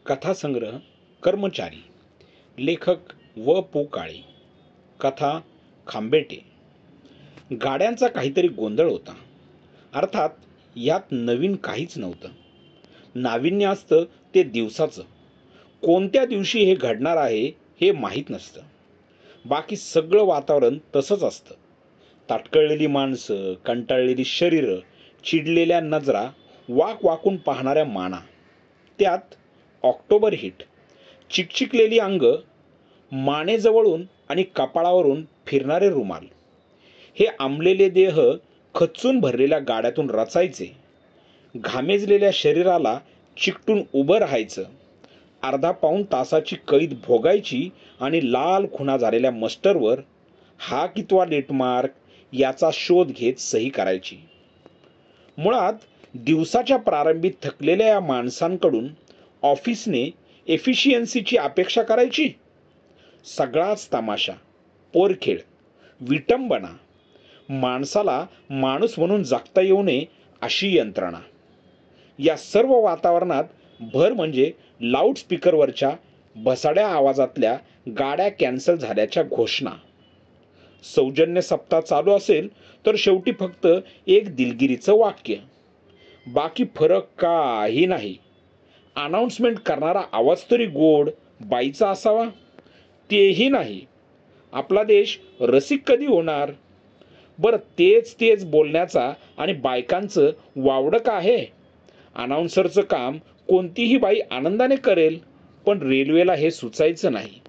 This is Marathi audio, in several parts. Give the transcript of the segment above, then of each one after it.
कथासंग्रह कर्मचारी. लेखक व पु काळे. कथा खांबेटे. गाड्यांचा काहीतरी गोंधळ होता. अर्थात यात नवीन काहीच नव्हतं. नाविन्य असतं ते दिवसाचं. कोणत्या दिवशी हे घडणार आहे हे माहीत नसतं. बाकी सगळं वातावरण तसंच असतं. ताटकळलेली माणसं, कंटाळलेली शरीरं, चिडलेल्या नजरा, वाक वाकून पाहणाऱ्या माना. त्यात ऑक्टोबर हिट. चिकचिकलेली अंग, मानेजवळून आणि कपाळावरून फिरणारे रुमाल. हे आंबलेले देह खच्चून भरलेल्या गाड्यातून रचायचे. घामेजलेल्या शरीराला चिकटून उभं राहायचं. अर्धा पाऊण तासाची कैद भोगायची आणि लाल खुणा झालेल्या मस्टरवर हा कितवा लेटमार्क याचा शोध घेत सही करायची. मुळात दिवसाच्या प्रारंभी थकलेल्या या माणसांकडून ऑफिसने एफिशियन्सीची अपेक्षा करायची. सगळाच तमाशा, पोरखेळ, विटंबना. माणसाला माणूस म्हणून जगता येऊ नये अशी यंत्रणा. या सर्व वातावरणात भर म्हणजे लाऊडस्पीकरवरच्या भसाड्या आवाजातल्या गाड्या कॅन्सल झाल्याच्या घोषणा. सौजन्य सप्ताह चालू असेल तर शेवटी फक्त एक दिलगिरीचं वाक्य. बाकी फरक काही नाही. अनाउन्समेंट करणारा आवाज तरी गोड बाईचा असावा, तेही नाही. आपला देश रसिक कधी होणार? बरं, तेच तेच बोलण्याचा आणि बायकांचं वावडं का आहे? अनाउन्सरचं काम कोणतीही बाई आनंदाने करेल, पण रेल्वेला हे सुचायचं नाही.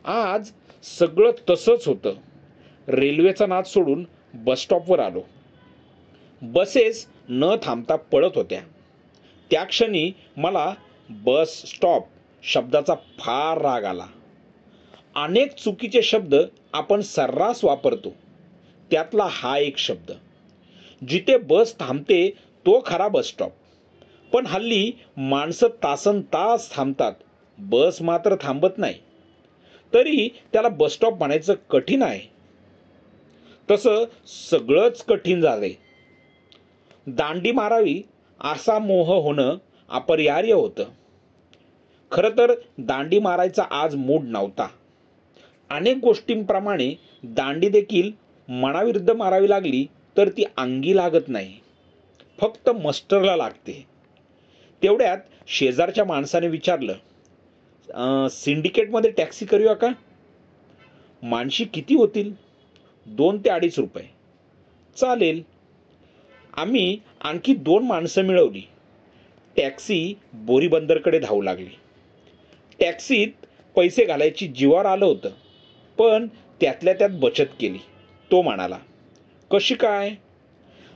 आज सगळं तसंच होतं. रेल्वेचा नाद सोडून बसस्टॉपवर आलो. बसेस न थांबता पळत होत्या. त्या क्षणी मला बस स्टॉप शब्दाचा फार राग आला. अनेक चुकीचे शब्द आपण सर्रास वापरतो, त्यातला हा एक शब्द. जिथे बस थांबते तो खरा बस स्टॉप. पण हल्ली माणसं तासनतास थांबतात, बस मात्र थांबत नाही. तरी त्याला बस स्टॉप म्हणायचं कठीण आहे. तसं सगळंच कठीण झालंय. दांडी मारावी असा मोह होणं अपरिहार्य होतं. खरं तर दांडी मारायचा आज मूड नव्हता. अनेक गोष्टींप्रमाणे दांडी देखील मनाविरुद्ध मारावी लागली तर ती अंगी लागत नाही, फक्त मस्टरला लागते. तेवढ्यात शेजारच्या माणसाने विचारलं, सिंडिकेटमध्ये टॅक्सी करूया का? माणशी किती होतील? 2 ते 2.5 रुपये. चालेल. आम्ही आणखी 2 माणसं मिळवली. टॅक्सी बोरीबंदरकडे धावू लागली. टॅक्सीत पैसे घालायची जीवावर आलं होतं, पण त्यातल्या त्यात बचत केली. तो म्हणाला, कशी काय?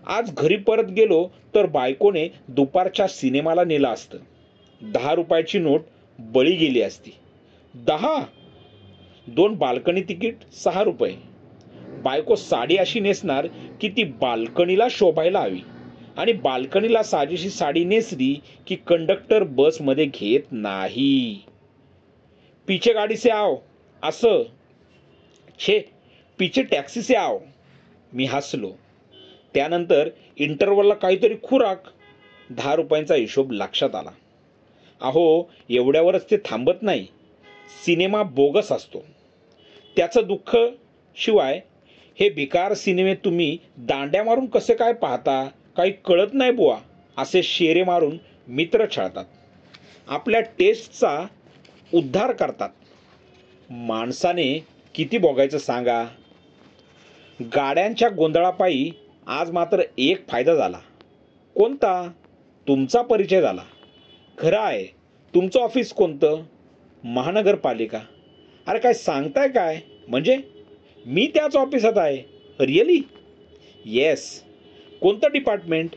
आज घरी परत गेलो तर बायकोने दुपारच्या सिनेमाला नेलं असतं. 10 रुपयाची नोट बळी गेली असती. 10? 2 बाल्कनी तिकीट 6 रुपये. बायको साडी अशी नेसणार की ती बाल्कनीला शोभायला हवी, आणि बाल्कनीला साजेशी साडी नेसली की कंडक्टर बसमध्ये घेत नाही. पीछे गाडी से आओ असं. छे, पीछे टॅक्सी से आओ. मी हसलो. त्यानंतर इंटरवलला काहीतरी खुराक. 10 रुपयांचा हिशोब लक्षात आला. अहो, एवढ्यावरच ते थांबत नाही. सिनेमा बोगस असतो, त्याचं दुःख. शिवाय हे भिकार सिनेमे तुम्ही दांड्या मारून कसे काय पाहता, काही कळत नाही बुवा, असे शेरे मारून मित्र छळतात. आपल्या टेस्टचा उद्धार करतात. माणसाने किती बघायचं सांगा. गाड्यांच्या गोंधळापायी आज मात्र एक फायदा झाला. कोणता? तुमचा परिचय झाला. खरं आहे. तुमचं ऑफिस कोणतं? महानगरपालिका. अरे काय सांगताय काय? म्हणजे मी त्याच ऑफिसात आहे. रिअली? येस. कोणतं डिपार्टमेंट?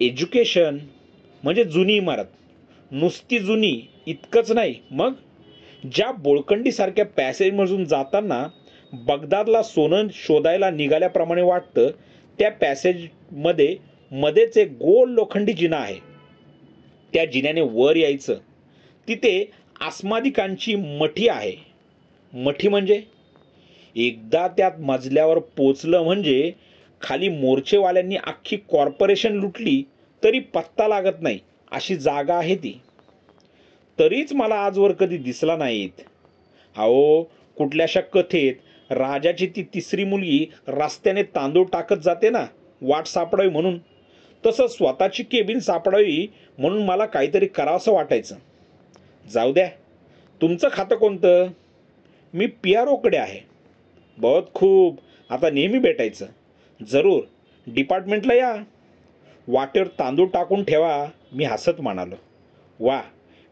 एज्युकेशन. म्हणजे जुनी इमारत. नुसती जुनी इतकंच नाही, मग ज्या बोळकंडीसारख्या पॅसेजमधून जाताना बगदादला सोनं शोधायला निघाल्याप्रमाणे वाटतं, त्या पॅसेजमध्ये मध्येच एक गोल लोखंडी जिना आहे. त्या जिन्याने वर यायचं. तिथे आस्मादिकांची मठी आहे. मठी म्हणजे एकदा त्यात मजल्यावर पोचलं म्हणजे खाली मोर्चेवाल्यांनी अख्खी कॉर्पोरेशन लुटली तरी पत्ता लागत नाही अशी जागा आहे ती. तरीच मला आजवर कधी दिसला नाहीत. अहो, कुठल्याशा कथेत राजाची ती तिसरी मुलगी रस्त्याने तांदूळ टाकत जाते ना, वाट सापडावी म्हणून, तसं स्वतःची केबिन सापडावी म्हणून मला काहीतरी करावंसं वाटायचं. जाऊ द्या, तुमचं खातं कोणतं? मी PROकडे आहे. बहुत खूप. आता नेहमी भेटायचं. जरूर, डिपार्टमेंटला या. वाटेवर तांदूळ टाकून ठेवा. मी हसत म्हणालो. वा,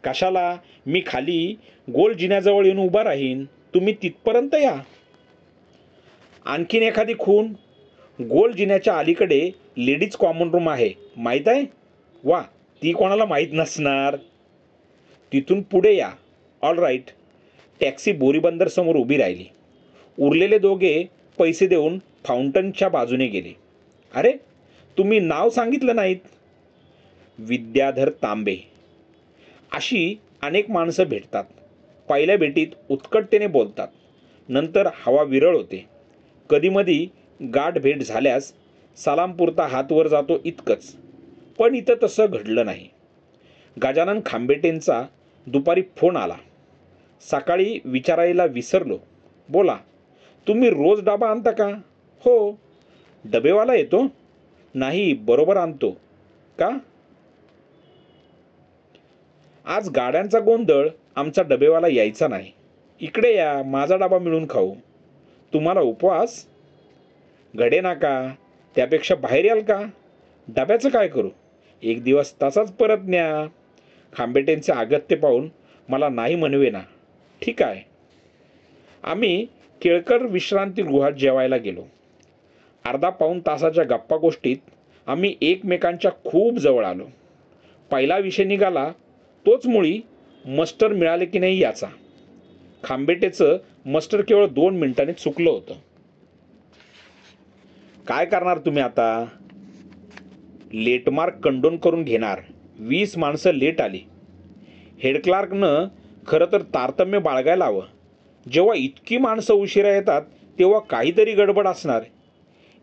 कशाला? मी खाली गोल जिन्याजवळ येऊन उभा राहीन, तुम्ही तिथपर्यंत या. आणखीन एखादी खूण? गोल जिन्याच्या अलीकडे लेडीज कॉमन रूम आहे, माहीत आहे? वा, ती कोणाला माहीत नसणार. तिथून पुढे या. All right. टॅक्सी बोरीबंदर समोर उभी राहिली. उरलेले दोघे पैसे देऊन फाउंटनच्या बाजूने गेले. अरे, तुम्ही नाव सांगितलं नाहीत. विद्याधर तांबे. अशी अनेक माणसं भेटतात. पहिल्या भेटीत उत्कटतेने बोलतात, नंतर हवा विरळ होते. कधीमधी गाठ भेट झाल्यास सलामपुरता हात वर जातो, इतकंच. पण इथं तसं घडलं नाही. गजानन खांबेटेंचा दुपारी फोन आला. सकाळी विचारायला विसरलो. बोला, तुम्ही रोज डबा आणता का? हो. डबेवाला येतो? नाही, बरोबर आणतो. का? आज गाड्यांचा गोंधळ, आमचा डबेवाला यायचा नाही. इकडे या, माझा डबा मिळून खाऊ. तुम्हाला उपवास? घडे नाका, त्यापेक्षा बाहेर याल का? डब्याचं काय करू? एक दिवस तसाच परत न्या. खांबेटेंचे अगत्य पाहून मला नाही म्हणवेना. ठीक आहे. आम्ही केळकर विश्रांतीगृहात जेवायला गेलो. अर्धा पाऊण तासाच्या गप्पा गोष्टीत आम्ही एकमेकांच्या खूप जवळ आलो. पहिला विषय निघाला तोच मुळी मस्टर मिळाले की नाही याचा. खांबेटेचं मस्टर केवळ 2 मिनिटांनी चुकलं होतं. काय करणार तुम्ही आता? लेटमार्क कंडोन करून घेणार. 20 माणसं लेट आली. हेडक्लार्कनं खरं तर तारतम्य बाळगायला हवं. जेव्हा इतकी माणसं उशिरा येतात तेव्हा काहीतरी गडबड असणार,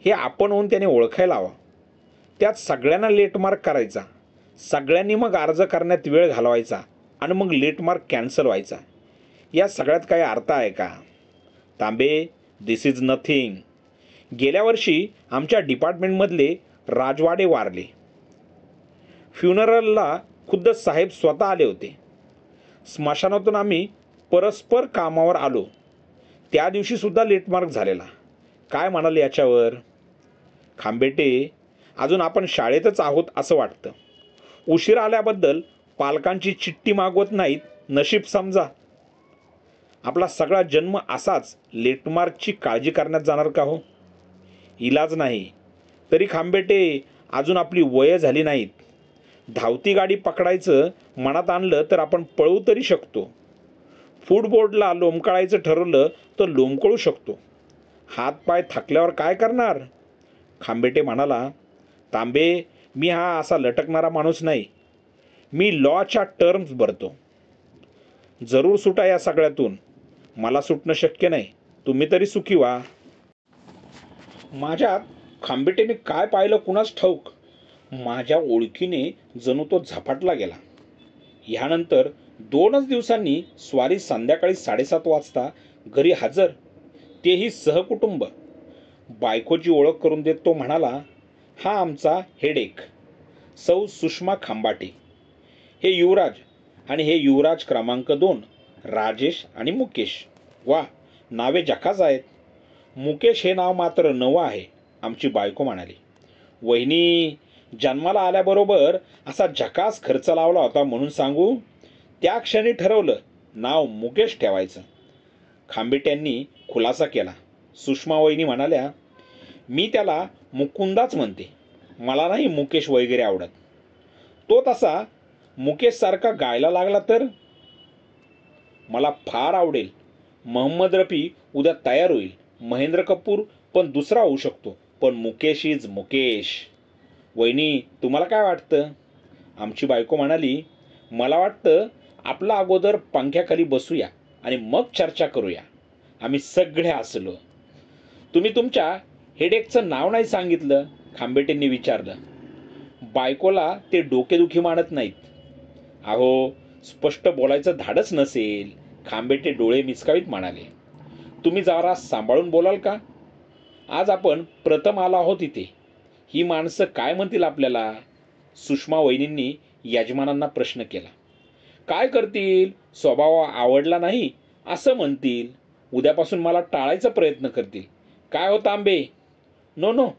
हे आपण होऊन त्याने ओळखायला हवं. त्यात सगळ्यांना लेटमार्क करायचा, सगळ्यांनी मग अर्ज करण्यात वेळ घालवायचा आणि मग लेटमार्क कॅन्सल व्हायचा. या सगळ्यात काही अर्थ आहे का? तांबे, दिस इज नथिंग. गेल्या वर्षी आमच्या डिपार्टमेंटमधले राजवाडे वारले. फ्युनरलला खुद्द साहेब स्वतः आले होते. स्मशानातून आम्ही परस्पर कामावर आलो. त्या दिवशी सुद्धा लेटमार्क झालेला. काय म्हणाले याच्यावर? खांबेटे, अजून आपण शाळेतच आहोत असं वाटतं. उशीर आल्याबद्दल पालकांची चिठ्ठी मागवत नाहीत, नशीब समजा. आपला सगळा जन्म असाच लेटमार्कची काळजी करण्यात जाणार का हो? इलाज नाही. तरी खांबेटे, अजून आपली वय झाली नाहीत. धावती गाडी पकडायचं मनात आणलं तर आपण पळू तरी शकतो. फूटबोर्डला लोंबकळायचं ठरवलं तर लोंबकळू शकतो. हातपाय थकल्यावर काय करणार? खांबेटे म्हणाला, तांबे, मी हा असा लटकणारा माणूस नाही. मी लॉच्या टर्म्स भरतो. जरूर सुटा या सगळ्यातून. मला सुटणं शक्य नाही. तुम्ही तरी सुखी व्हा. माझ्यात खांबेटेने काय पाहिलं कुणास ठाऊक. माझ्या ओळखीने जणू तो झपाटला गेला. ह्यानंतर 2च दिवसांनी स्वारी संध्याकाळी 7:30 वाजता घरी हजर, तेही सहकुटुंब. बायकोची ओळख करून देत तो म्हणाला, हा आमचा हेडेक, सौ सुषमा खांबाटे. हे युवराज आणि हे युवराज क्रमांक 2, राजेश आणि मुकेश. वा, नावे झकास आहेत. मुकेश हे नाव मात्र नवं आहे, आमची बायको म्हणाली. वहिनी, जन्माला आल्याबरोबर असा झकास खर्च लावला होता म्हणून सांगू. त्या क्षणी ठरवलं नाव मुकेश ठेवायचं. खांबेट्यांनी खुलासा केला. सुषमा वहिनी म्हणाल्या, मी त्याला मुकुंदाच म्हणते. मला नाही मुकेश वगैरे आवडत. तो तसा मुकेश सारखा गायला लागला तर? मला फार आवडेल. मोहम्मद रफी उद्या तयार होईल. महेंद्र कपूर पण दुसरा होऊ शकतो, पण मुकेश इज मुकेश. वहिनी, तुम्हाला काय वाटतं? आमची बायको म्हणाली, मला वाटतं आपला अगोदर पंख्याखाली बसूया आणि मग चर्चा करूया. आम्ही सगळे हसलो. तुम्ही तुमच्या हेडेकचं नाव नाही सांगितलं, खांबेटेंनी विचारलं. बायकोला ते डोकेदुखी मानत नाहीत. अहो, स्पष्ट बोलायचं धाडच नसेल. खांबेटे डोळे मिचकावीत म्हणाले, तुम्ही जरा सांभाळून बोलाल का? आज आपण प्रथम आलो आहोत इथे. ही माणसं काय म्हणतील आपल्याला? सुषमा वहिनींनी यजमानांना प्रश्न केला. काय करतील? स्वभाव आवडला नाही असं म्हणतील. उद्यापासून मला टाळायचा प्रयत्न करतील. काय हो Tambe? No no,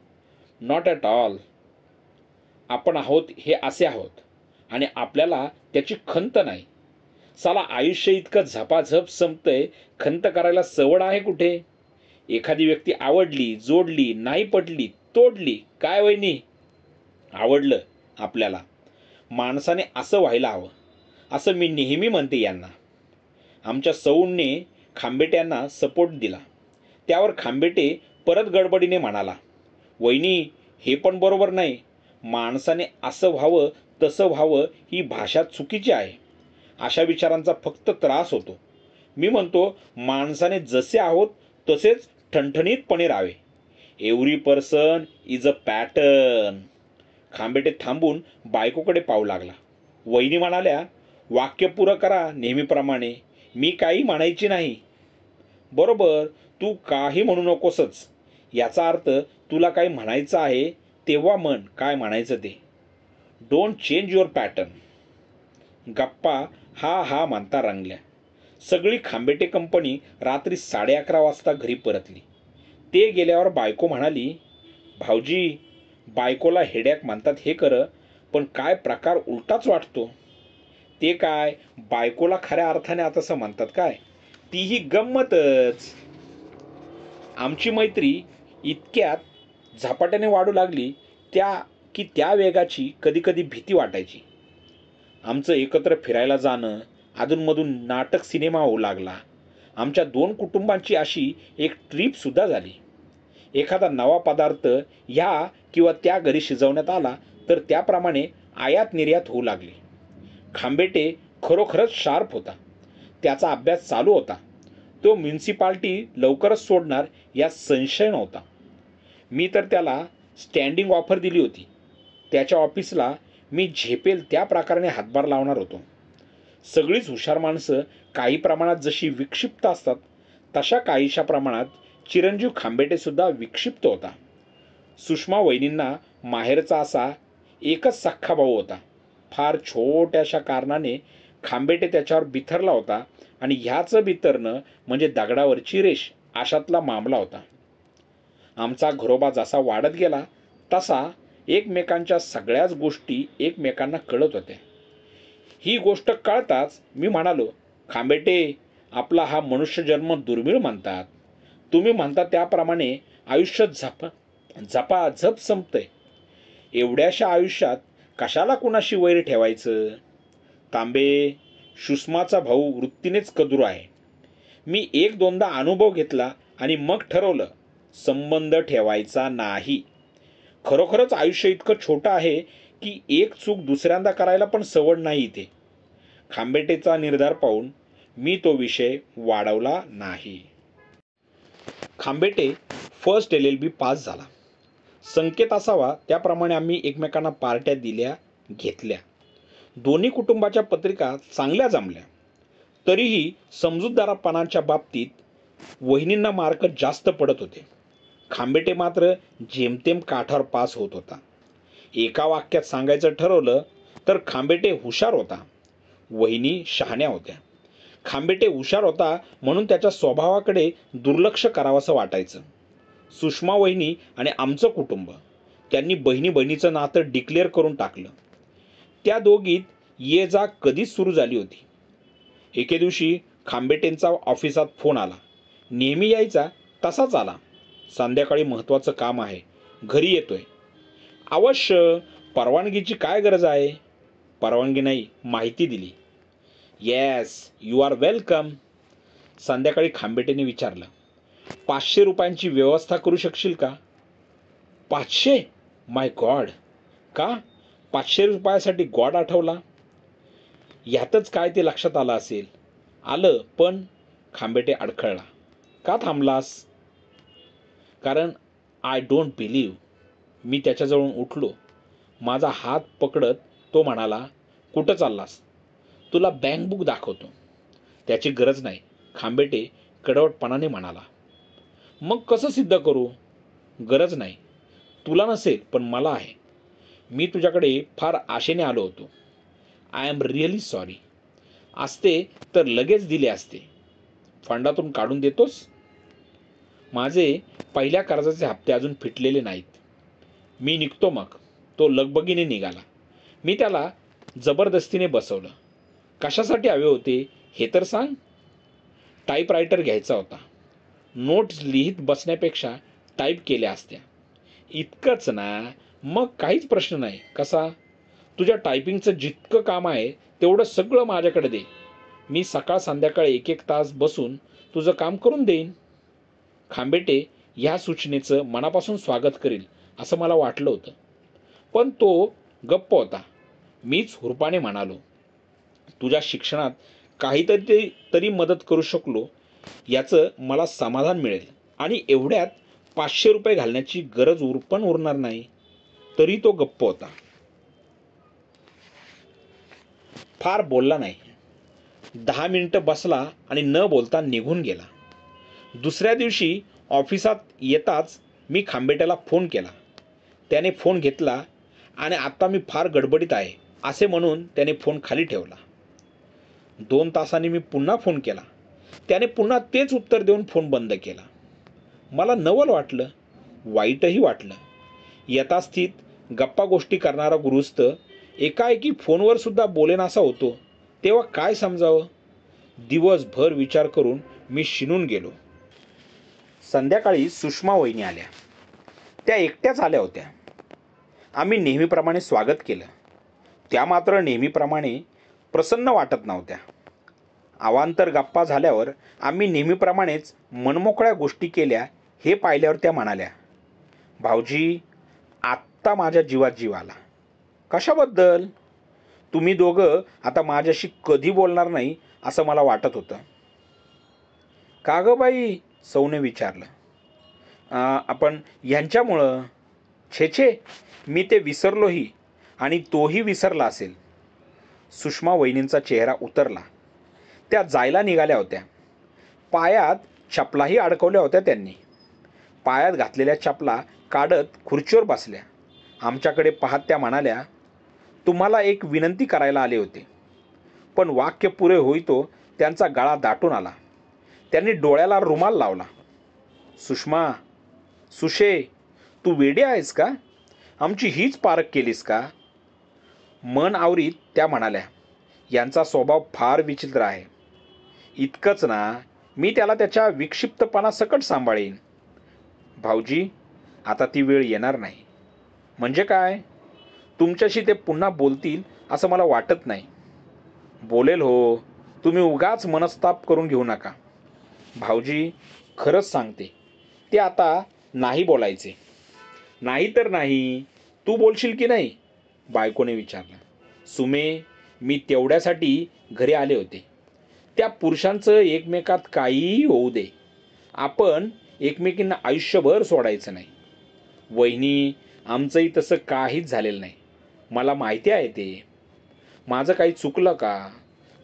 not at all. आपण आहोत हे असे आहोत आणि आपल्याला त्याची खंत नाही. साला आयुष्य इतकं झपाझप संपतंय, खंत करायला सवड आहे कुठे? एखादी व्यक्ती आवडली, जोडली, नाही पटली, तोडली. काय वहिनी? आवडलं आपल्याला. माणसाने असं व्हायला हवं, असं मी नेहमी म्हणते यांना. आमच्या सौंडने खांबेट्यांना सपोर्ट दिला. त्यावर खांबेटे परत गडबडीने म्हणाला, वहिनी हे पण बरोबर नाही. माणसाने असं व्हावं तसं व्हावं ही भाषा चुकीची आहे. अशा विचारांचा फक्त त्रास होतो. मी म्हणतो माणसाने जसे आहोत तसेच ठणठणीतपणे राहावे. Every person is a pattern. Khambete थांबून बायकोकडे पाहू लागला. वहिनी म्हणाल्या, वाक्य पुरं करा नेहमीप्रमाणे. मी काही म्हणायची नाही. बरोबर, तू काही म्हणू नकोसच. याचा अर्थ तुला काही म्हणायचं आहे तेव्हा म्हण काय म्हणायचं ते. Don't change your pattern. गप्पा हा हा म्हणता रंगल्या. सगळी खांबेटे कंपनी रात्री 11:30 वाजता घरी परतली. ते गेल्यावर बायको म्हणाली, भाऊजी, बायकोला हेड्याक म्हणतात हे खरं, पण काय प्रकार उलटाच वाटतो. ते काय, बायकोला खऱ्या अर्थाने आता असं म्हणतात काय? तीही गंमतच. आमची मैत्री इतक्यात झपाट्याने वाढू लागली त्या वेगाची कधीकधी भीती वाटायची. आमचं एकत्र फिरायला जाणं, अधूनमधून नाटक सिनेमा होऊ लागला. आमच्या 2 कुटुंबांची अशी एक ट्रीपसुद्धा झाली. एखादा नवा पदार्थ ह्या किंवा त्या घरी शिजवण्यात आला तर त्याप्रमाणे आयात निर्यात होऊ लागली. खांबेटे खरोखरच शार्प होता. त्याचा अभ्यास चालू होता. तो म्युन्सिपाल्टी लवकरच सोडणार यात संशय नव्हता. मी तर त्याला स्टँडिंग ऑफर दिली होती. त्याच्या ऑफिसला मी झेपेल त्या प्रकाराने हातभार लावणार होतो. सगळीच हुशार माणसं काही प्रमाणात जशी विक्षिप्त असतात तशा काहीशा प्रमाणात चिरंजीव खांबेटेसुद्धा विक्षिप्त होता. सुषमा वहिनींना माहेरचा असा एकच सख्खा भाऊ होता. फार छोट्याशा कारणाने खांबेटे त्याच्यावर बिथरला होता आणि ह्याचं बिथरणं म्हणजे दगडावरची रेष अशातला मामला होता. आमचा घरोबा जसा वाढत गेला तसा एकमेकांच्या सगळ्याच गोष्टी एकमेकांना कळत होत्या. ही गोष्ट कळताच मी म्हणालो, खांबेटे, आपला हा मनुष्यजन्म दुर्मिळ म्हणतात. तुम्ही म्हणता त्याप्रमाणे आयुष्य झपाझप संपतंय. एवढ्याशा आयुष्यात कशाला कुणाशी वैर ठेवायचं? तांबे, सुषमाचा भाऊ वृत्तीनेच कदरू आहे. मी 1-2दा अनुभव घेतला आणि मग ठरवलं संबंध ठेवायचा नाही. खरोखरच आयुष्य इतकं छोटं आहे की एक चूक दुसऱ्यांदा करायला पण सवड नाही इथे. खांबेटेचा निर्धार पाहून मी तो विषय वाढवला नाही. खांबेटे फर्स्ट LLB पास झाला. संकेत असावा त्याप्रमाणे आम्ही एकमेकांना पार्ट्या दिल्या घेतल्या. दोन्ही कुटुंबाच्या पत्रिका चांगल्या जमल्या. तरीही समजूतदारपणाच्या बाबतीत वहिनींना मार्क जास्त पडत होते. खांबेटे मात्र जेमतेम काठावर पास होत होता. एका वाक्यात सांगायचं ठरवलं तर खांबेटे हुशार होता, वहिनी शहाण्या होत्या. खांबेटे हुशार होता म्हणून त्याच्या स्वभावाकडे दुर्लक्ष करावंसं वाटायचं. सुषमा वहिनी आणि आमचं कुटुंब, त्यांनी बहिणी बहिणीचं नातं डिक्लेअर करून टाकलं. त्या दोघीत ये जा कधीच सुरू झाली होती. एके दिवशी खांबेटेंचा ऑफिसात फोन आला. नेहमी यायचा तसाच आला. संध्याकाळी महत्त्वाचं काम आहे, घरी येतोय. अवश्य, परवानगीची काय गरज आहे? परवानगी नाही, माहिती दिली. Yes, you are welcome. संध्याकाळी खांबेटेने विचारलं, 500 रुपयांची व्यवस्था करू शकशील का? 500? माय गॉड. का? 500 रुपयासाठी गॉड आठवला? ह्यातच काय ते लक्षात आलं असेल. आलं, पण खांबेटे अडखळला. का थांबलास? कारण आय डोंट बिलीव्ह. मी त्याच्याजवळून उठलो. माझा हात पकडत तो म्हणाला, कुठं चाललास? तुला बँक बुक दाखवतो. त्याची गरज नाही, खांबेटे कडवटपणाने म्हणाला. मग कसं सिद्ध करू? गरज नाही. तुला नसेल पण मला आहे. मी तुझ्याकडे फार आशेने आलो होतो. I am really sorry. असते तर लगेच दिले असते. फंडातून काढून देतोस? माझे पहिल्या कर्जाचे हप्ते अजून फिटलेले नाहीत. मी निघतो मग. तो लगबगीने निघाला. मी त्याला जबरदस्तीने बसवलं. कशासाठी हवे होते हे तर सांग. टाईपरायटर घ्यायचा होता. नोट्स लिहित बसण्यापेक्षा टाईप केल्या असत्या. इतकंच ना? मग काहीच प्रश्न नाही. कसा? तुझ्या टायपिंगचं जितकं काम आहे तेवढं सगळं माझ्याकडे दे. मी सकाळ संध्याकाळ 1-1 तास बसून तुझं काम करून देईन. खांबेटे ह्या सूचनेचं मनापासून स्वागत करील असं मला वाटलं होतं. पण तो गप्प होता. मीच हुरपाने म्हणालो, तुझ्या शिक्षणात काहीतरी मदत करू शकलो याचं मला समाधान मिळेल आणि एवढ्यात 500 रुपये घालण्याची गरज पण उरणार नाही. तरी तो गप्प होता. फार बोलला नाही. 10 मिनिटं बसला आणि न बोलता निघून गेला. दुसऱ्या दिवशी ऑफिसात येताच मी खांबेट्याला फोन केला. त्याने फोन घेतला आणि आता मी फार गडबडीत आहे असे म्हणून त्याने फोन खाली ठेवला. 2 तासांनी मी पुन्हा फोन केला. त्याने पुन्हा तेच उत्तर देऊन फोन बंद केला. मला नवल वाटलं, वाईटही वाटलं. यथास्थित गप्पा गोष्टी करणारा गृहस्थ एकाएकी फोनवर सुद्धा बोलेनासा होतो तेव्हा काय समजावं? दिवसभर विचार करून मी शिनून गेलो. संध्याकाळी सुषमा वहिनी आल्या. त्या एकट्याच आल्या होत्या. आम्ही नेहमीप्रमाणे स्वागत केलं. त्या मात्र नेहमीप्रमाणे प्रसन्न वाटत नव्हत्या. अवांतर गप्पा झाल्यावर आम्ही नेहमीप्रमाणेच मनमोकळ्या गोष्टी केल्या हे पाहिल्यावर त्या म्हणाल्या, भाऊजी, आत्ता माझ्या जीवात जीव आला. कशाबद्दल? तुम्ही दोघं आता माझ्याशी कधी बोलणार नाही असं मला वाटत होतं. का गं बाई? सौने विचारलं. आपण ह्यांच्यामुळं. छे छे, मी ते विसरलोही आणि तोही विसरला असेल. सुषमा वहिनींचा चेहरा उतरला. त्या जायला निघाल्या होत्या. पायात चपलाही अडकवल्या होत्या त्यांनी. पायात घातलेल्या चपला काढत खुर्चीवर बसल्या. आमच्याकडे पाहत त्या म्हणाल्या, तुम्हाला एक विनंती करायला आले होते. पण वाक्य पुरे होईतो त्यांचा गळा दाटून आला. त्यांनी डोळ्याला रुमाल लावला. सुषमा, सुशे, तू वेडी आहेस का? आमची हीच पारख केलीस का? मन आवरीत त्या म्हणाल्या, यांचा स्वभाव फार विचित्र आहे. इतकंच ना, मी त्याला त्याच्या विक्षिप्तपणा सकट सांभाळीन. भाऊजी, आता ती वेळ येणार नाही. म्हणजे काय? तुमच्याशी ते पुन्हा बोलतील असं मला वाटत नाही. बोलेल हो, तुम्ही उगाच मनस्ताप करून घेऊ नका. भाऊजी, खरंच सांगते, ते आता नाही बोलायचे. नाही तर नाही. तू बोलशील की नाही? बायकोने विचारलं. सुमे, मी तेवढ्यासाठी घरी आले होते. त्या पुरुषांचं एकमेकात काहीही होऊ दे, आपण एकमेकींना आयुष्यभर सोडायचं नाही. वहिनी, आमचंही तसं काहीच झालेलं नाही. मला माहिती आहे ते. माझं काही चुकलं का?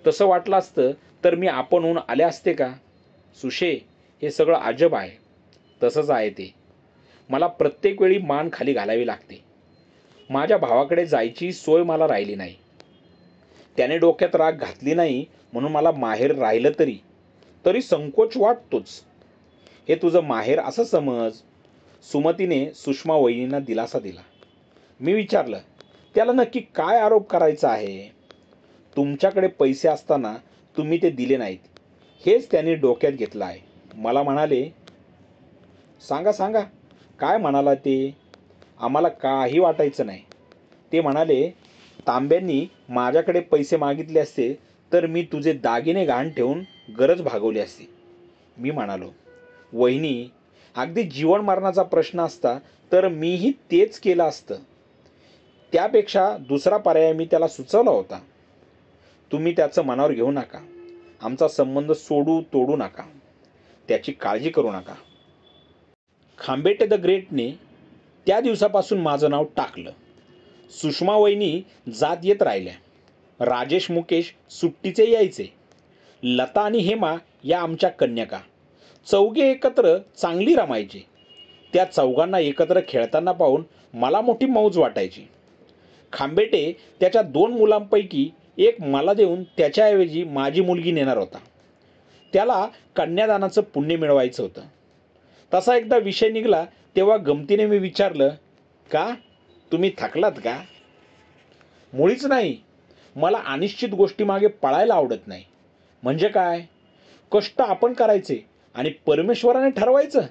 तसं वाटलं असतं तर मी आपणहून आले असते का? सुशे, हे सगळं अजब आहे. तसंच आहे ते. मला प्रत्येक वेळी मान खाली घालावी लागते. माझ्या भावाकडे जायची सोय मला राहिली नाही. त्याने डोक्यात राग घातली नाही म्हणून मला माहेर राहिलं तरी संकोच वाटतोच. हे तुझं माहेर असं समज. सुमतीने सुषमा वहिनींना दिलासा दिला. मी विचारलं, त्याला नक्की काय आरोप करायचा आहे? तुमच्याकडे पैसे असताना तुम्ही ते दिले नाहीत हेच त्यांनी डोक्यात घेतलं आहे. मला म्हणाले, सांगा सांगा, काय म्हणाला ते? आम्हाला काही वाटायचं नाही. ते म्हणाले, तांब्यांनी माझ्याकडे पैसे मागितले असते तर मी तुझे दागिने गहाण ठेवून गरज भागवली असती. मी म्हणालो, वहिनी, अगदी जीवन मरणाचा प्रश्न असता तर मीही तेच केलं असतं. त्यापेक्षा दुसरा पर्याय मी त्याला सुचवला होता. तुम्ही त्याचं मनावर घेऊ नका. आमचा संबंध तोडू नका. त्याची काळजी करू नका. खांबेटे द ग्रेटने त्या दिवसापासून माझं नाव टाकलं. सुषमा वहिनी जात येत राहिल्या. राजेश मुकेश सुट्टीचे यायचे. लता आणि हेमा या आमच्या कन्यका. चौघे एकत्र चांगली रमायची. त्या चौघांना एकत्र खेळताना पाहून मला मोठी मौज वाटायची. खांबेटे त्याच्या 2 मुलांपैकी एक मला देऊन त्याच्याऐवजी माझी मुलगी नेणार होता. त्याला कन्यादानाचं पुण्य मिळवायचं होतं. तसा एकदा विषय निघाला तेव्हा गमतीने मी विचारलं, का तुम्ही थकलात का? मुळीच नाही. मला अनिश्चित गोष्टीमागे पळायला आवडत नाही. म्हणजे काय? कष्ट आपण करायचे आणि परमेश्वराने ठरवायचं.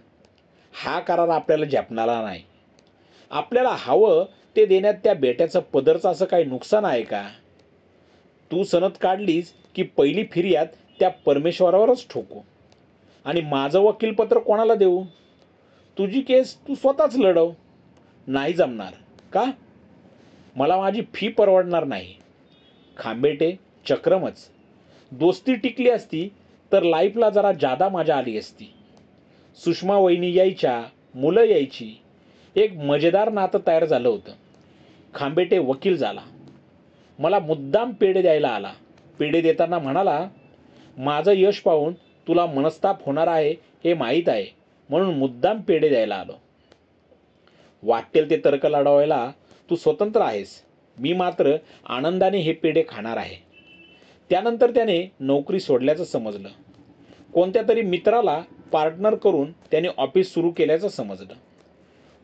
हा करार आपल्याला झेपणारा नाही. आपल्याला हवं ते देण्यात त्या बेट्याचं पदरचं असं काही नुकसान आहे का? तू सनद काढलीस की पहिली फिर्याद त्या परमेश्वरावरच ठोकू आणि माझं वकीलपत्र कोणाला देऊ? तुझी केस तू स्वतःच लढव. नाही जमणार. का? मला माझी फी परवडणार नाही. खांबेटे चक्रमच. दोस्ती टिकली असती तर लाईफला जरा जादा मजा आली असती. सुषमा वहिनी यायच्या, मुलं यायची. एक मजेदार नातं तयार झालं होतं. खांबेटे वकील झाला. मला मुद्दाम पेढे द्यायला आला. पेढे देताना म्हणाला, माझं यश पाहून तुला मनस्ताप होणार आहे हे माहीत आहे, म्हणून मुद्दाम पेढे द्यायला आलो. वाटेल ते तर्क लढवायला तू स्वतंत्र आहेस. मी मात्र आनंदाने हे पेढे खाणार आहे. त्यानंतर त्याने नोकरी सोडल्याचं समजलं. कोणत्या तरी मित्राला पार्टनर करून त्याने ऑफिस सुरू केल्याचं समजलं.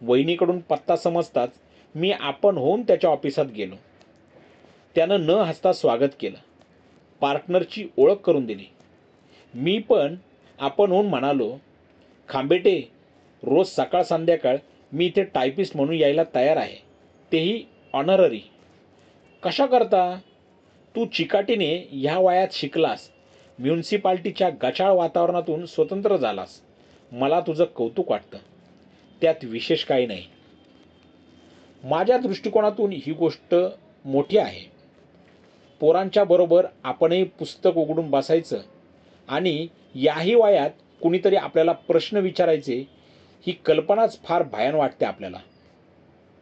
वहिनीकडून पत्ता समजताच मी आपण होऊन त्याच्या ऑफिसात गेलो. त्यानं न हसता स्वागत केलं. पार्टनरची ओळख करून दिली. मी पण आपण होऊन म्हणालो, खांबेटे, रोज सकाळ संध्याकाळ मी इथे टायपिस्ट म्हणून यायला तयार आहे, तेही ऑनररी. कशा करता? तू चिकाटीने ह्या वयात शिकलास, म्युन्सिपाल्टीच्या गचाळ वातावरणातून स्वतंत्र झालास. मला तुझं कौतुक वाटतं. त्यात विशेष काही नाही. माझ्या दृष्टिकोनातून ही गोष्ट मोठी आहे. पोरांच्या बरोबर आपणही पुस्तक उघडून बसायचं आणि याही वयात कुणीतरी आपल्याला प्रश्न विचारायचे, ही कल्पनाच फार भयान वाटते आपल्याला.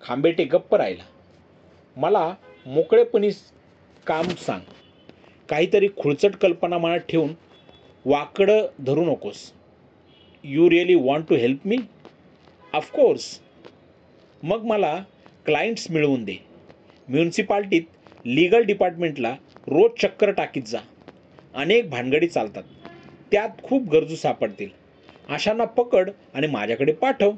खांबेटे गप्प राहिला. मला मोकळेपणी काम सांग. काहीतरी खुळचट कल्पना मनात ठेवून वाकडं धरू नकोस. You really want to help me? Of course. मग मला क्लायंट्स मिळवून दे. म्युन्सिपाल्टीत लीगल डिपार्टमेंटला रोज चक्कर टाकीत जा. अनेक भानगडी चालतात. त्यात खूप गरजू सापडतील. अशांना पकड आणि माझ्याकडे पाठव.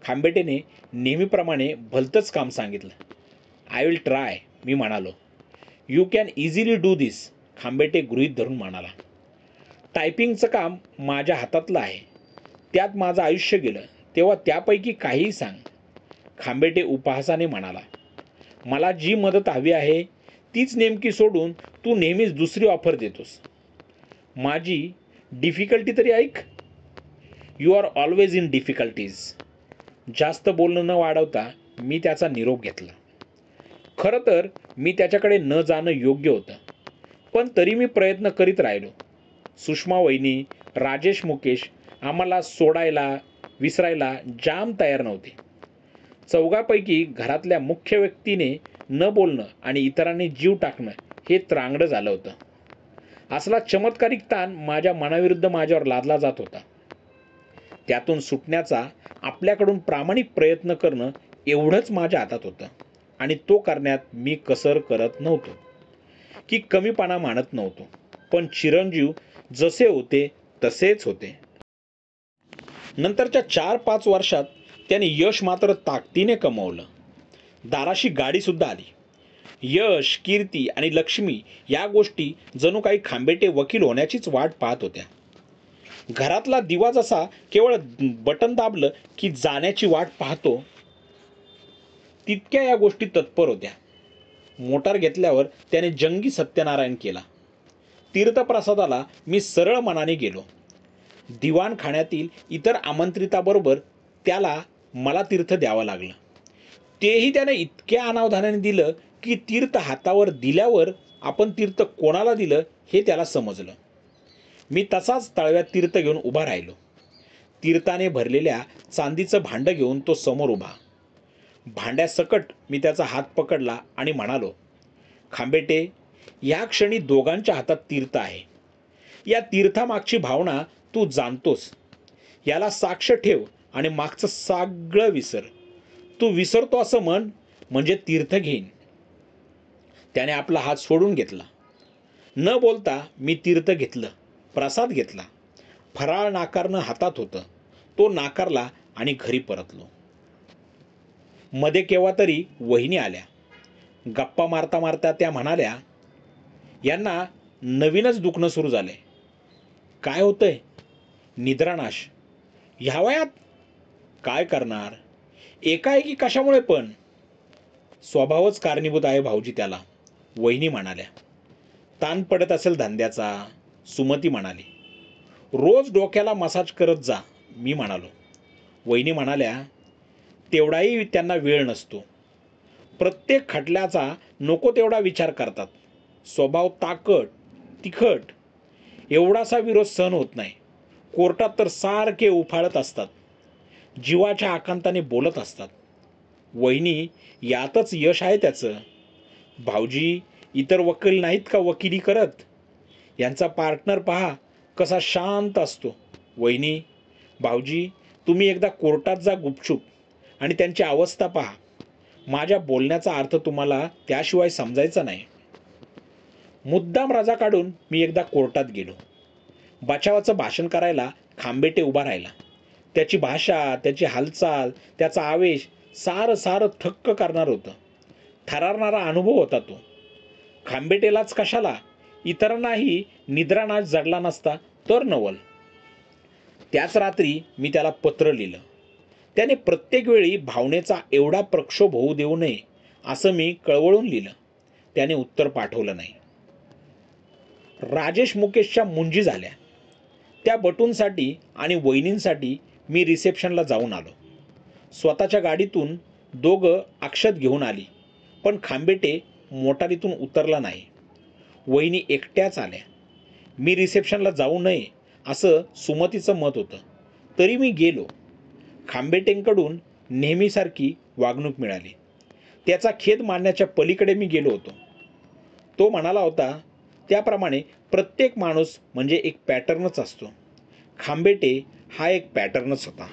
खांबेटेने नेहमीप्रमाणे भलतंच काम सांगितलं. आय विल ट्राय, मी म्हणालो. यू कॅन इझिली डू दिस, खांबेटे गृहीत धरून म्हणाला. टायपिंगचं काम माझ्या हातातलं आहे. त्यात माझं आयुष्य गेलं, तेव्हा त्यापैकी काहीही सांग. खांबेटे उपहासाने म्हणाला, मला जी मदत हवी आहे तीच नेमकी सोडून तू नेहमीच दुसरी ऑफर देतोस. माझी डिफिकल्टी तरी ऐक. You are always in difficulties. जास्त बोलणं न वाढवता मी त्याचा निरोप घेतला. खरं तर मी त्याच्याकडे न जाणं योग्य होतं, पण तरी मी प्रयत्न करीत राहिलो. सुषमा वहिनी, राजेश मुकेश आम्हाला सोडायला विसरायला जाम तयार नव्हते. चौघापैकी घरातल्या मुख्य व्यक्तीने न बोलणं आणि इतरांनी जीव टाकणं हे त्रांगडं झालं होतं. असला चमत्कारिक ताण माझ्या मनाविरुद्ध माझ्यावर लादला जात होता. त्यातून सुटण्याचा आपल्याकडून प्रामाणिक प्रयत्न करणं एवढंच माझ्या हातात होतं आणि तो करण्यात मी कसर करत नव्हतो की कमीपणा मानत नव्हतो. पण चिरंजीव जसे होते तसेच होते. नंतरच्या 4-5 वर्षात त्याने यश मात्र ताकदीने कमवलं. दाराशी गाडीसुद्धा आली. यश, कीर्ती आणि लक्ष्मी या गोष्टी जणू काही खांबेटे वकील होण्याचीच वाट पाहत होत्या. घरातला दिवा जसा केवळ बटन दाबलं की जाण्याची वाट पाहतो, तितक्या या गोष्टी तत्पर होत्या. मोटार घेतल्यावर त्याने जंगी सत्यनारायण केला. तीर्थप्रसादाला मी सरळ मनाने गेलो. दिवाणखाण्यातील इतर आमंत्रिताबरोबर त्याला मला तीर्थ द्यावं लागलं. तेही त्याने इतक्या अनावधानाने दिलं की तीर्थ हातावर दिल्यावर आपण तीर्थ कोणाला दिलं हे त्याला समजलं. मी तसाच तळव्यात तीर्थ घेऊन उभा राहिलो. तीर्थाने भरलेल्या चांदीचं भांडं घेऊन तो समोर उभा. भांड्यासकट मी त्याचा हात पकडला आणि म्हणालो, खांबेटे, या क्षणी दोघांच्या हातात तीर्थ आहे. या तीर्थामागची भावना तू जाणतोस. याला साक्ष ठेव आणि मागचं सगळं विसर. तू विसरतो असं म्हण, म्हणजे तीर्थ घेईन. त्याने आपला हात सोडून घेतला. न बोलता मी तीर्थ घेतलं, प्रसाद घेतला. फराळ नाकारणं हातात होतं. तो नाकारला आणि घरी परतलो. मध्ये केव्हा तरी वहिनी आल्या. गप्पा मारता मारता त्या म्हणाल्या, यांना नवीनच दुखणं सुरू झालंय. काय होतंय? निद्रानाश. ह्या वयात? काय करणार? एकाएकी कशामुळे पण? स्वभावच कारणीभूत आहे भाऊजी त्याला, वहिनी म्हणाल्या. ताण पडत असेल धंद्याचा, सुमती म्हणाली. रोज डोक्याला मसाज करत जा, मी म्हणालो. वहिनी म्हणाल्या, तेवढाही त्यांना वेळ नसतो. प्रत्येक खटल्याचा नको तेवढा विचार करतात. स्वभाव ताकट, तिखट. एवढासा विरोध सहन होत नाही. कोर्टात तर सारखे उफाळत असतात. जीवाच्या आकांताने बोलत असतात. वहिनी, यातच यश आहे त्याचं. भाऊजी, इतर वकील नाहीत का वकिली करत? यांचा पार्टनर पहा कसा शांत असतो. वहिनी, भाऊजी, तुम्ही एकदा कोर्टात जा गुपचूप आणि त्यांची अवस्था पहा. माझ्या बोलण्याचा अर्थ तुम्हाला त्याशिवाय समजायचा नाही. मुद्दाम रजा काढून मी एकदा कोर्टात गेलो. बचावाचं भाषण करायला खांबेटे उभा राहिला. त्याची भाषा, त्याची हालचाल, त्याचा आवेश सारं थक्क करणार होतं. थरारणारा अनुभव होता तो. खांबेटेलाच कशाला, इतरांनाही निद्रानाश जडला नसता तर नवल. त्याच रात्री मी त्याला पत्र लिहिलं. त्याने प्रत्येक वेळी भावनेचा एवढा प्रक्षोभ होऊ देऊ नये असं मी कळवळून लिहिलं. त्याने उत्तर पाठवलं नाही. राजेश मुकेशच्या मुंजी झाल्या. त्या बटूंसाठी आणि वहिनींसाठी मी रिसेप्शनला जाऊन आलो. स्वतःच्या गाडीतून दोघं अक्षत घेऊन आली, पण खांबेटे मोटारीतून उतरला नाही. वहिनी एकट्याच आल्या. मी रिसेप्शनला जाऊ नये असं सुमतीचं मत होतं, तरी मी गेलो. खांबेटेंकडून नेहमीसारखी वागणूक मिळाली. त्याचा खेद मानण्याच्या पलीकडे मी गेलो होतो. तो म्हणाला होता त्याप्रमाणे प्रत्येक माणूस म्हणजे एक पॅटर्नच असतो. खांबेटे हा एक पॅटर्नच होता.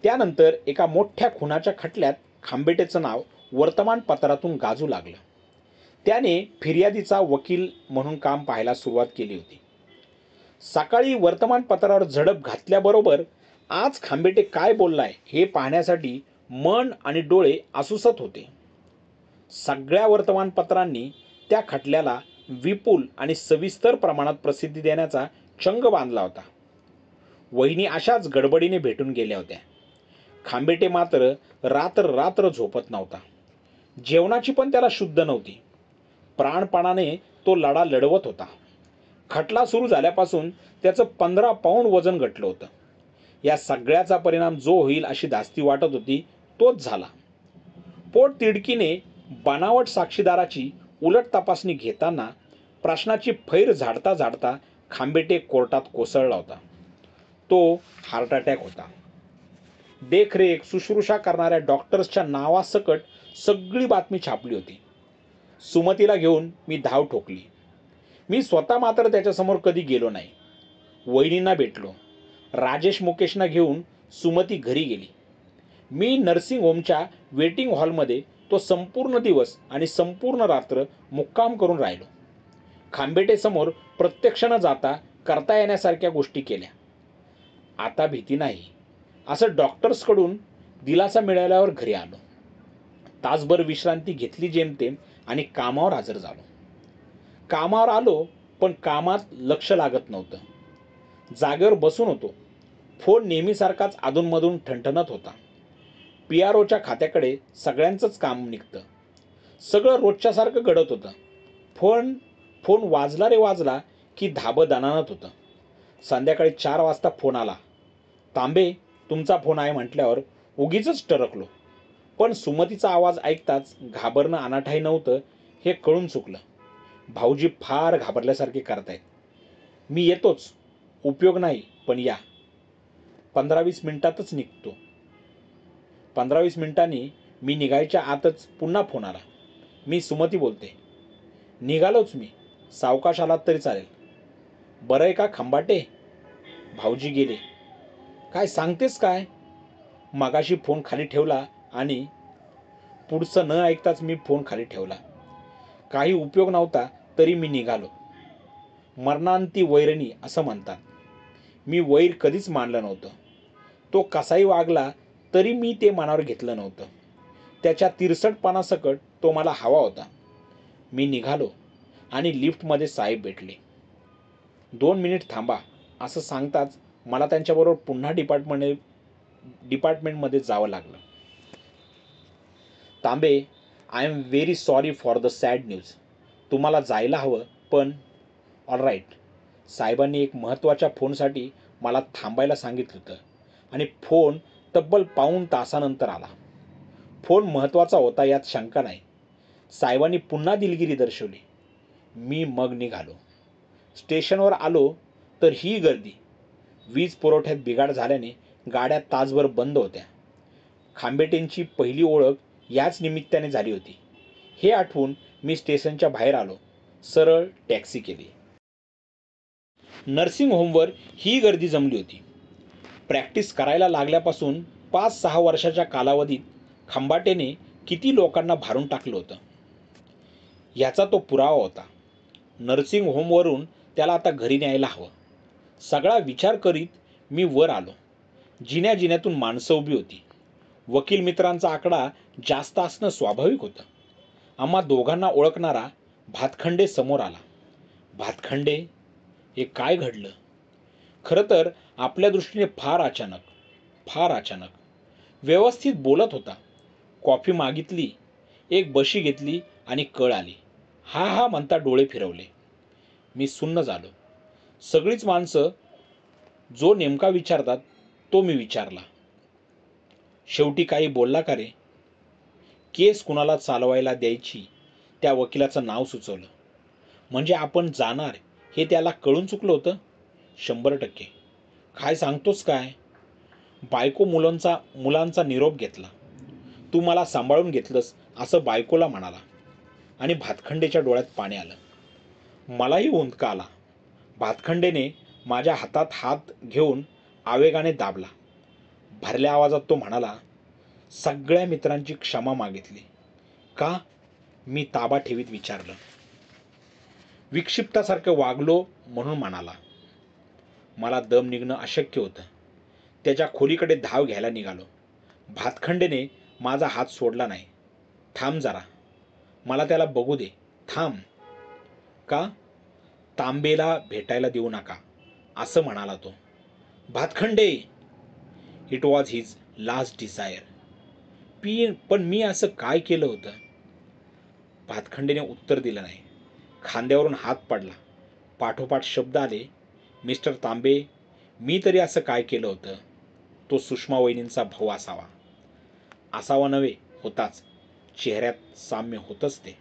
त्यानंतर एका मोठ्या खुनाच्या खटल्यात खांबेटेचं नाव वर्तमानपत्रातून गाजू लागलं. त्याने फिर्यादीचा वकील म्हणून काम पाहायला सुरुवात केली होती. सकाळी वर्तमानपत्रावर झडप घातल्याबरोबर आज खांबेटे काय बोललाय हे पाहण्यासाठी मन आणि डोळे आसुसत होते. सगळ्या वर्तमानपत्रांनी त्या खटल्याला विपुल आणि सविस्तर प्रमाणात प्रसिद्धी देण्याचा चंग बांधला होता. वहिनी अशाच गडबडीने भेटून गेल्या होत्या. खांबेटे मात्र रात्र झोपत नव्हता. जेवणाची पण त्याला शुद्ध नव्हती. प्राणपणाने तो लढा लढवत होता. खटला सुरू झाल्यापासून त्याचं 15 पाऊंड वजन घटलं होतं. या सगळ्याचा परिणाम जो होईल अशी धास्ती वाटत होती तोच झाला. पोट तिडकीने बनावट साक्षीदाराची उलट तपासणी घेताना प्रश्नाची फैर झाडता झाडता खांबेटे कोर्टात कोसळला होता. तो हार्ट अटॅक होता. देखरेख शुश्रूषा करणाऱ्या डॉक्टर्सच्या नावासकट सगळी बातमी छापली होती. सुमतीला घेऊन मी धाव ठोकली. मी स्वतः मात्र त्याच्यासमोर कधी गेलो नाही. वहिनींना भेटलो. राजेश मुकेशना घेऊन सुमती घरी गेली. मी नर्सिंग होमच्या वेटिंग हॉलमध्ये तो संपूर्ण दिवस आणि संपूर्ण रात्र मुक्काम करून राहिलो. खांबेटेसमोर प्रत्यक्ष न जाता करता येण्यासारख्या गोष्टी केल्या. आता भीती नाही असं डॉक्टर्सकडून दिलासा मिळाल्यावर घरी आलो. तासभर विश्रांती घेतली जेमतेम आणि कामावर हजर झालो. कामावर आलो पण कामात लक्ष लागत नव्हतं. जागेवर बसून होतो. फोन नेहमीसारखाच अधूनमधून ठणठणत होता. PROच्या खात्याकडे सगळ्यांचंच काम निघतं. सगळं रोजच्यासारखं घडत होतं. फोन वाजला रे वाजला की धाबं दणाणत होतं. संध्याकाळी 4 वाजता फोन आला. तांबे, तुमचा फोन आहे म्हटल्यावर उगीच टरकलो. पण सुमतीचा आवाज ऐकताच घाबरणं अनाठाई नव्हतं हे कळून चुकलं. भाऊजी फार घाबरल्यासारखे करतायत. मी येतोच, उपयोग नाही, पण या. 15-20 मिनिटातच निघतो. 15-20 मिनिटांनी मी निघायच्या आतच पुन्हा फोन आला. मी सुमती बोलते. निघालोच मी. सावकाश आलात तरी चालेल. बरं आहे का खंबाटे? भाऊजी गेले. काय सांगतेस काय? मगाशी फोन खाली ठेवला आणि पुढचं न ऐकताच मी फोन खाली ठेवला. काही उपयोग नव्हता तरी मी निघालो. मरणांती वैरणी असं म्हणतात. मी वैर कधीच मानलं नव्हतं. तो कसाही वागला तरी मी ते मनावर घेतलं नव्हतं. त्याच्या तिरसटपणासकट तो मला हवा होता. मी निघालो आणि लिफ्टमध्ये साहेब भेटले. 2 मिनिट थांबा असं सांगताच मला त्यांच्याबरोबर पुन्हा डिपार्टमेंटमध्ये जावं लागलं. Tambe, I am very sorry for the sad news. तुम्हाला जायला हवं पण ऑल राईट. साहेबांनी एक महत्त्वाच्या फोनसाठी मला थांबायला सांगितलं होतं आणि फोन तब्बल पाऊण तासानंतर आला. फोन महत्त्वाचा होता यात शंका नाही. साहेबांनी पुन्हा दिलगिरी दर्शवली. मी मग निघालो. स्टेशनवर आलो तर ही गर्दी. वीज पुरवठ्यात बिघाड झाल्याने गाड्या तासभर बंद होत्या. खांबेटेंची पहिली ओळख याच निमित्ताने झाली होती हे आठवून मी स्टेशनच्या बाहेर आलो. सरळ टॅक्सी केली. नर्सिंग होमवर ही गर्दी जमली होती. प्रॅक्टिस करायला लागल्यापासून 5-6 वर्षाच्या कालावधीत खंबाटेने किती लोकांना भारून टाकलं होतं याचा तो पुरावा होता. नर्सिंग होमवरून त्याला आता घरी न्यायला हवं. सगळा विचार करीत मी वर आलो. जिन्यातून माणसं उभी होती. वकील मित्रांचा आकडा जास्त असणं स्वाभाविक होतं. आम्हा दोघांना ओळखणारा भातखंडे समोर आला. भातखंडे, हे काय घडलं? खरं तर आपल्या दृष्टीने फार अचानक. व्यवस्थित बोलत होता. कॉफी मागितली, एक बशी घेतली आणि कळ आली. हा म्हणता डोळे फिरवले. मी सुन्न झालो. सगळीच माणसं जो नेमका विचारतात तो मी विचारला. शेवटी काही बोलला का रे? केस कुणाला चालवायला द्यायची त्या वकिलाचं नाव सुचवलं. म्हणजे आपण जाणार हे त्याला कळून चुकलं होतं? 100%. काय सांगतोस काय? बायको मुलांचा निरोप घेतला. तू मला सांभाळून घेतलंस असं बायकोला म्हणाला आणि भातखंडेच्या डोळ्यात पाणी आलं. मलाही हुंदका आला. भातखंडेने माझ्या हातात हात घेऊन आवेगाने दाबला. भरल्या आवाजात तो म्हणाला, सगळ्या मित्रांची क्षमा मागितली का? मी ताबा ठेवीत विचारलं. विक्षिप्तासारखं वागलो म्हणून म्हणाला. मला दम निघणं अशक्य होतं. त्याच्या खोलीकडे धाव घ्यायला निघालो. भातखंडेने माझा हात सोडला नाही. थांब जरा, मला त्याला बघू दे, थांब. का? तांबेला भेटायला देऊ नका असं म्हणाला तो. Bhatkhande, it was his last desire. पण मी असं काय केलं होतं? भातखंडेने उत्तर दिलं नाही. खांद्यावरून हात पडला. पाठोपाठ शब्द आले, मिस्टर तांबे, मी तरी असं काय केलं होतं? तो सुषमा वहिनींचा भाऊ असावा नव्हे, होताच. चेहऱ्यात साम्य होतंच ते.